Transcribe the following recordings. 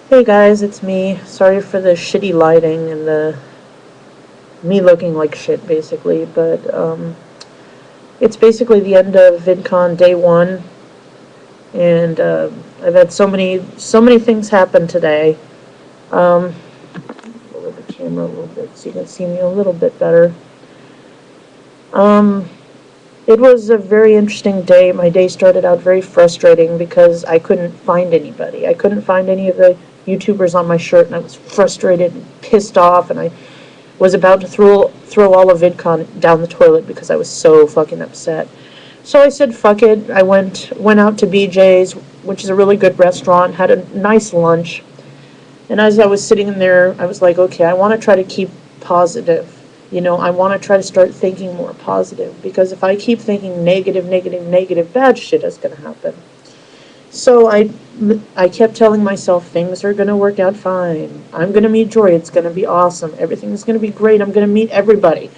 Hey guys, it's me. Sorry for the shitty lighting and the me looking like shit basically, but it's basically the end of VidCon day one, and I've had so many things happen today. Um, lower the camera a little bit so you can see me a little bit better. Um, it was a very interesting day. My day started out very frustrating because I couldn't find anybody. I couldn't find any of the YouTubers on my shirt, and I was frustrated and pissed off, and I was about to throw all of VidCon down the toilet because I was so fucking upset. So I said, fuck it. I went out to BJ's, which is a really good restaurant, had a nice lunch. And as I was sitting in there, I was like, okay, I want to try to keep positive. I want to try to start thinking more positive, because if I keep thinking negative, negative, negative, bad shit is going to happen. So I kept telling myself things are going to work out fine. I'm going to meet Joy. It's going to be awesome. Everything's going to be great. I'm going to meet everybody.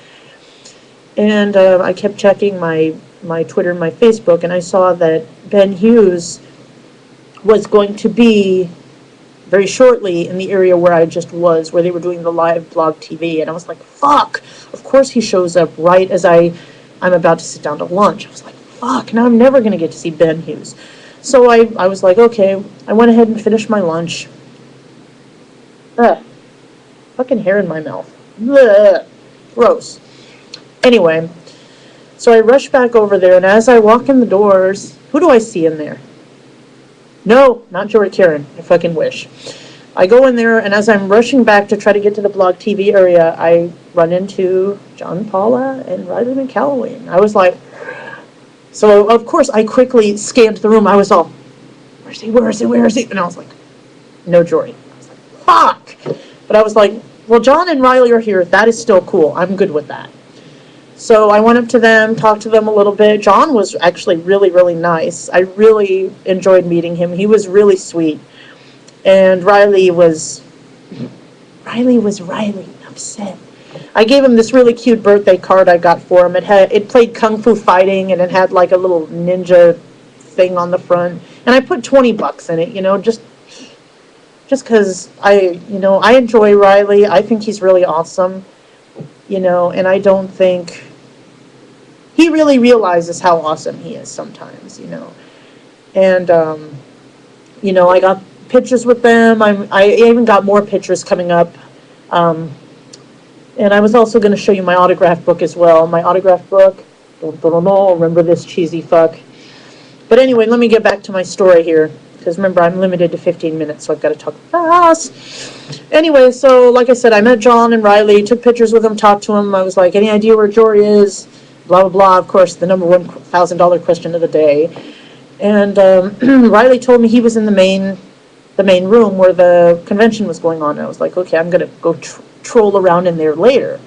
And I kept checking my Twitter and my Facebook, and I saw that Ben Hughes was going to be very shortly in the area where I just was, where they were doing the live blog TV. And I was like, fuck, of course he shows up right as I'm about to sit down to lunch. I was like, fuck, now I'm never going to get to see Ben Hughes. So I was like, okay, I went ahead and finished my lunch. Ugh, fucking hair in my mouth. Ugh, gross. Anyway, so I rush back over there, and as I walk in the doors, who do I see in there? No, not Jory Karen. I fucking wish. I go in there, and as I'm rushing back to try to get to the blog TV area, I run into John Paula and Riley McCalloway. I was like, so of course I quickly scanned the room. I was all, where is he? Where is he? Where is he? And I was like, no Jory. I was like, fuck. But I was like, well, John and Riley are here. That is still cool. I'm good with that. So I went up to them, talked to them a little bit. John was actually really, really nice. I really enjoyed meeting him. He was really sweet. And Riley was upset. I gave him this really cute birthday card I got for him. It played Kung Fu Fighting, and it had like a little ninja thing on the front. And I put $20 in it, just because I enjoy Riley. I think he's really awesome. And I don't think he really realizes how awesome he is sometimes, And, I got pictures with them. I even got more pictures coming up. And I was also going to show you my autograph book as well. My autograph book. Don't remember this cheesy fuck. But anyway, let me get back to my story here. Because remember, I'm limited to 15 minutes, so I've got to talk fast. Anyway, so like I said, I met John and Riley, took pictures with them, talked to them. I was like, any idea where Jory is? Blah, blah, blah. Of course, the number $1,000 question of the day. And Riley told me he was in the main room where the convention was going on. And I was like, okay, I'm going to go troll around in there later.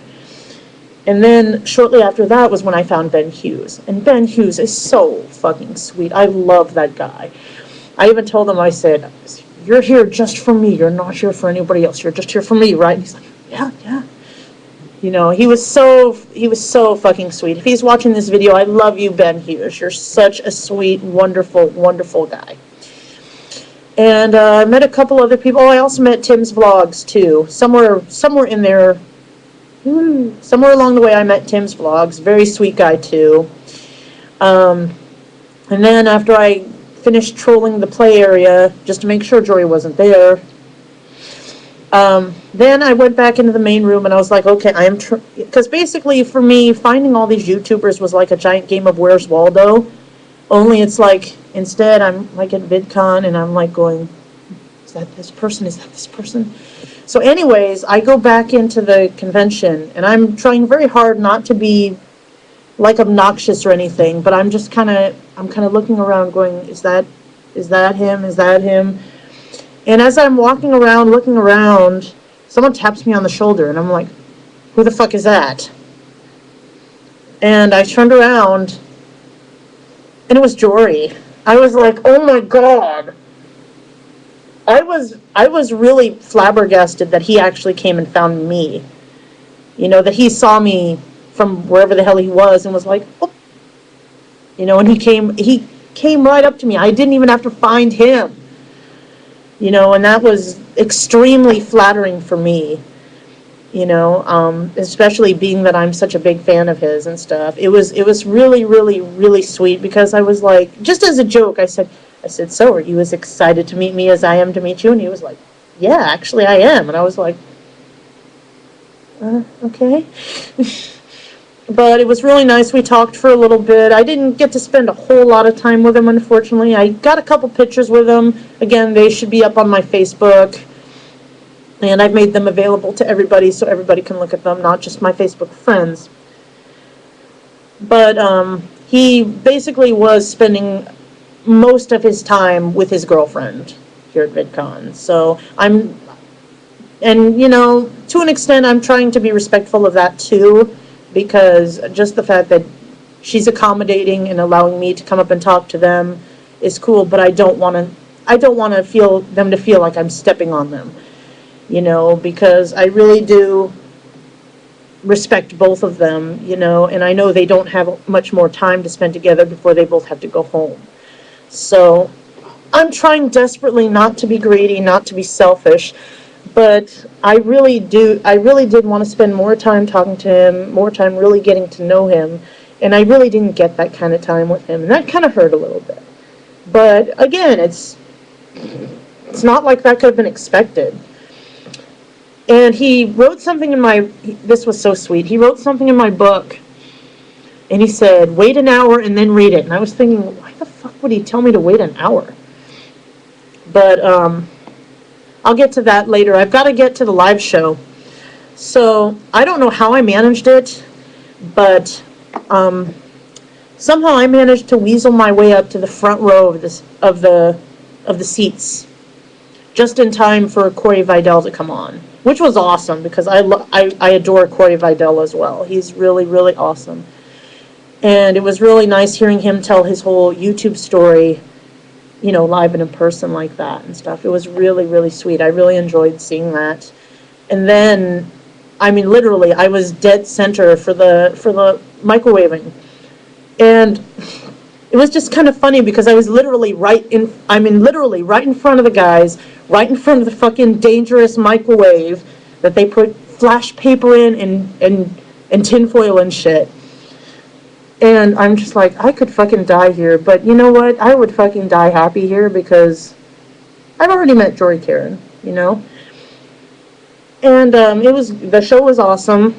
And then shortly after that was when I found Ben Hughes. And Ben Hughes is so fucking sweet. I love that guy. I even told him, I said, you're here just for me. You're not here for anybody else. You're just here for me, right? And he's like, yeah. He was so fucking sweet. If he's watching this video, I love you, Ben Hughes. You're such a sweet, wonderful, wonderful guy. And I met a couple other people. Oh, I also met Tim's Vlogs, too. Somewhere in there, somewhere along the way, I met Tim's Vlogs. Very sweet guy, too. And then after I finished trolling the play area just to make sure Jory wasn't there. Then I went back into the main room, and I was like, okay, because basically for me, finding all these YouTubers was like a giant game of Where's Waldo. Only it's like, instead I'm like at VidCon, and I'm like going, is that this person? Is that this person? So anyways, I go back into the convention, and I'm trying very hard not to be like obnoxious or anything, but I'm kind of looking around going, is that him? Is that him? And as I'm walking around, looking around, someone taps me on the shoulder, and I'm like, who the fuck is that? And I turned around, and it was Jory. I was like, oh my God. I was really flabbergasted that he actually came and found me. That he saw me from wherever the hell he was and was like, oh. And he came right up to me. I didn't even have to find him. and that was extremely flattering for me, especially being that I'm such a big fan of his and stuff. It was really, really, really sweet, because I was like, just as a joke, I said, so are you as excited to meet me as I am to meet you? And he was like, yeah, actually I am. And I was like, okay. But it was really nice. We talked for a little bit. I didn't get to spend a whole lot of time with him, unfortunately. I got a couple pictures with him. Again, they should be up on my Facebook. And I've made them available to everybody so everybody can look at them, not just my Facebook friends. But he basically was spending most of his time with his girlfriend here at VidCon. So to an extent, I'm trying to be respectful of that too, because just the fact that she's accommodating and allowing me to come up and talk to them is cool, but I don't want to feel them to feel like I'm stepping on them, because I really do respect both of them, and I know they don't have much more time to spend together before they both have to go home. So I'm trying desperately not to be greedy, not to be selfish, but I really did want to spend more time talking to him, more time really getting to know him, and I really didn't get that kind of time with him, and that kind of hurt a little bit. But again, it's not like that could have been expected. And he wrote something this was so sweet, he wrote something in my book, and he said, wait an hour and then read it. And I was thinking, why the fuck would he tell me to wait an hour? But I'll get to that later. I've got to get to the live show. So I don't know how I managed it, but somehow I managed to weasel my way up to the front row of the seats, just in time for Corey Vidal to come on, which was awesome, because I adore Corey Vidal as well. He's really, really awesome. And it was really nice hearing him tell his whole YouTube story, live and in person like that and stuff. It was really, really sweet. I really enjoyed seeing that. And then, literally, I was dead center for the microwaving. And it was just kind of funny, because I was literally right in front of the guys, right in front of the fucking dangerous microwave that they put flash paper in and tinfoil and shit. And I'm just like, I could fucking die here, but you know what? I would fucking die happy here, because I've already met Jory Karen, And the show was awesome.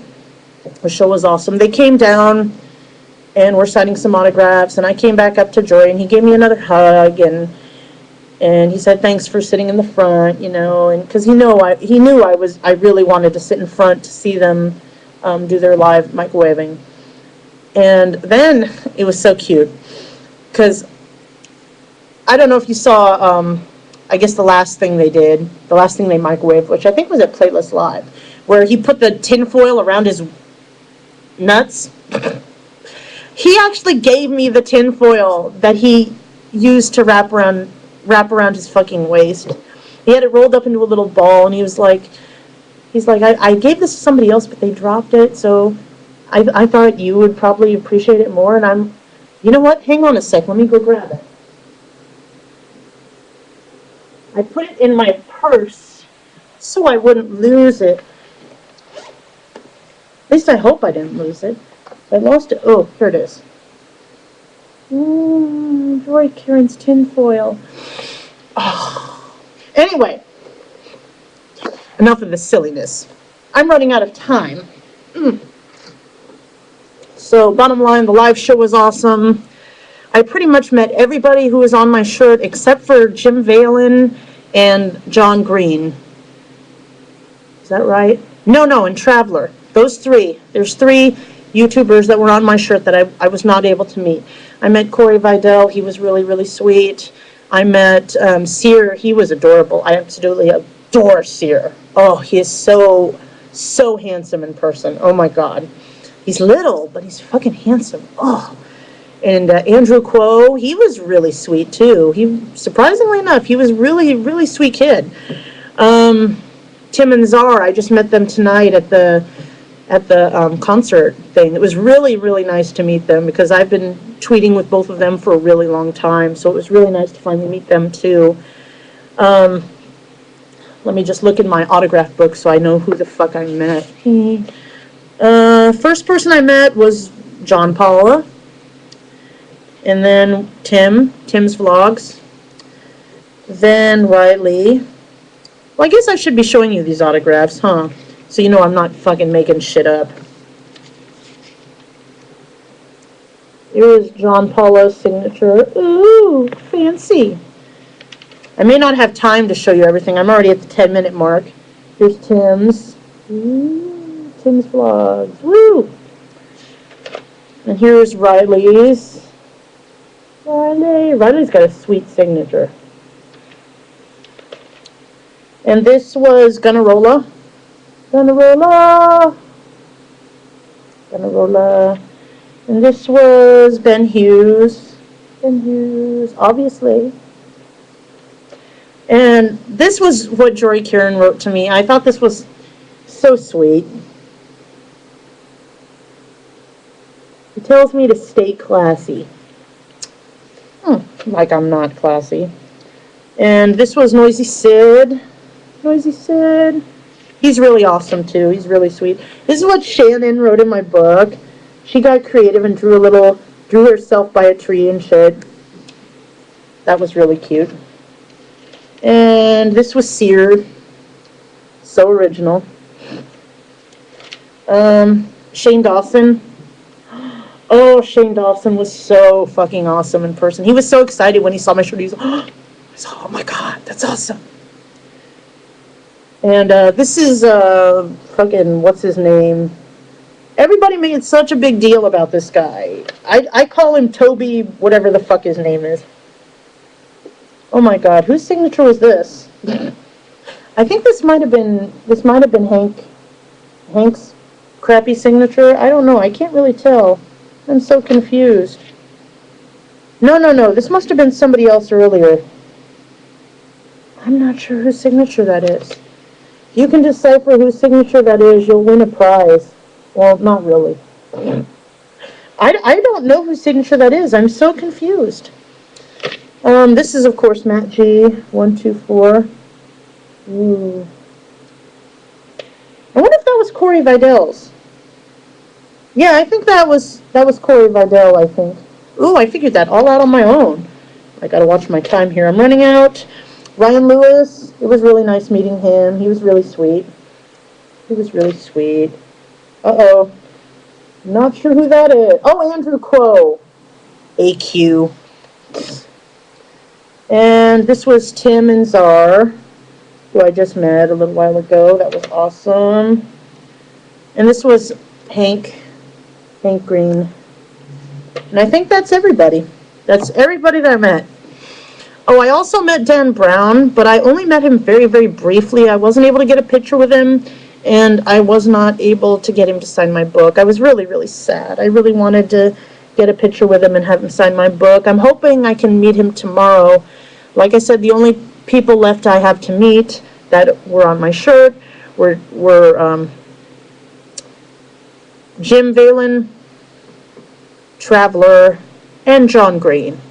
The show was awesome. They came down and were signing some autographs, and I came back up to Jory, and he gave me another hug, and he said thanks for sitting in the front, and because he knew I really wanted to sit in front to see them do their live microwaving. And then it was so cute, because I don't know if you saw, I guess the last thing they microwaved, which I think was at Playlist Live, where he put the tinfoil around his nuts. He actually gave me the tinfoil that he used to wrap around his fucking waist. He had it rolled up into a little ball, and he's like, I gave this to somebody else, but they dropped it, so I thought you would probably appreciate it more. And you know what? Hang on a sec. Let me go grab it. I put it in my purse so I wouldn't lose it. At least I hope I didn't lose it. I lost it. Oh, here it is. Jory Karen's tinfoil. Oh. Anyway, enough of this silliness. I'm running out of time. So, bottom line, the live show was awesome. I pretty much met everybody who was on my shirt except for Jim Valen and John Green. Is that right? No, and Traveler. Those three. There's three YouTubers that were on my shirt that I was not able to meet. I met Corey Vidal. He was really, really sweet. I met Sear. He was adorable. I absolutely adore Sear. Oh, he is so, so handsome in person. Oh, my God. He's little, but he's fucking handsome. Oh. And Andrew Kuo, he was really sweet, too. Surprisingly enough, he was really, really sweet kid. Tim and Czar, I just met them tonight at the concert thing. It was really, really nice to meet them, because I've been tweeting with both of them for a really long time, so it was really nice to finally meet them, too. Let me just look in my autograph book so I know who the fuck I met. First person I met was John Paula. And then Tim's Vlogs. Then Riley. Well, I guess I should be showing you these autographs, huh? So you know I'm not fucking making shit up. Here is John Paula's signature. Ooh, fancy. I may not have time to show you everything. I'm already at the 10-minute mark. Here's Tim's. Ooh, Tim's Vlogs. Woo! And here's Riley's. Riley's got a sweet signature. And this was Gunnarolla. And this was Ben Hughes. Obviously. And this was what Jory Kieran wrote to me. I thought this was so sweet. He tells me to stay classy. Like I'm not classy. And this was Noisy Sid. He's really awesome too. He's really sweet. This is what Shannon wrote in my book. She got creative and drew herself by a tree and shit. That was really cute. And this was Seared. So original. Shane Dawson. Oh, Shane Dawson was so fucking awesome in person. He was so excited when he saw my shirt. He was like, oh my God, that's awesome. And this is fucking, what's his name? Everybody made such a big deal about this guy. I call him Toby, whatever the fuck his name is. Oh my God, whose signature was this? I think this might have been Hank's crappy signature. I don't know. I can't really tell. I'm so confused. No. This must have been somebody else earlier. I'm not sure whose signature that is. If you can decipher whose signature that is, you'll win a prize. Well, not really. I don't know whose signature that is. I'm so confused. This is, of course, Matt G. 124. Ooh. I wonder if that was Corey Vidal's. Yeah, I think that was Corey Vidal, I think. Ooh, I figured that all out on my own. I gotta watch my time here. I'm running out. Ryan Lewis, it was really nice meeting him. He was really sweet. Uh-oh. Not sure who that is. Oh, Andrew Crow. AQ. And this was Tim and Czar, who I just met a little while ago. That was awesome. And this was Hank Green. And I think that's everybody. That's everybody that I met. Oh, I also met Dan Brown, but I only met him very, very briefly. I wasn't able to get a picture with him, and I was not able to get him to sign my book. I was really, really sad. I really wanted to get a picture with him and have him sign my book. I'm hoping I can meet him tomorrow. Like I said, the only people left I have to meet that were on my shirt were Jim Valen, Traveler, and John Green,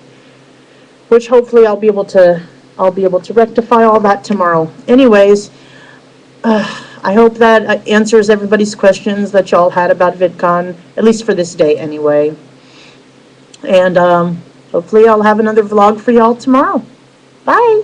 which hopefully I'll be able to rectify all that tomorrow. Anyways, I hope that answers everybody's questions that y'all had about VidCon, at least for this day anyway. And hopefully I'll have another vlog for y'all tomorrow. Bye.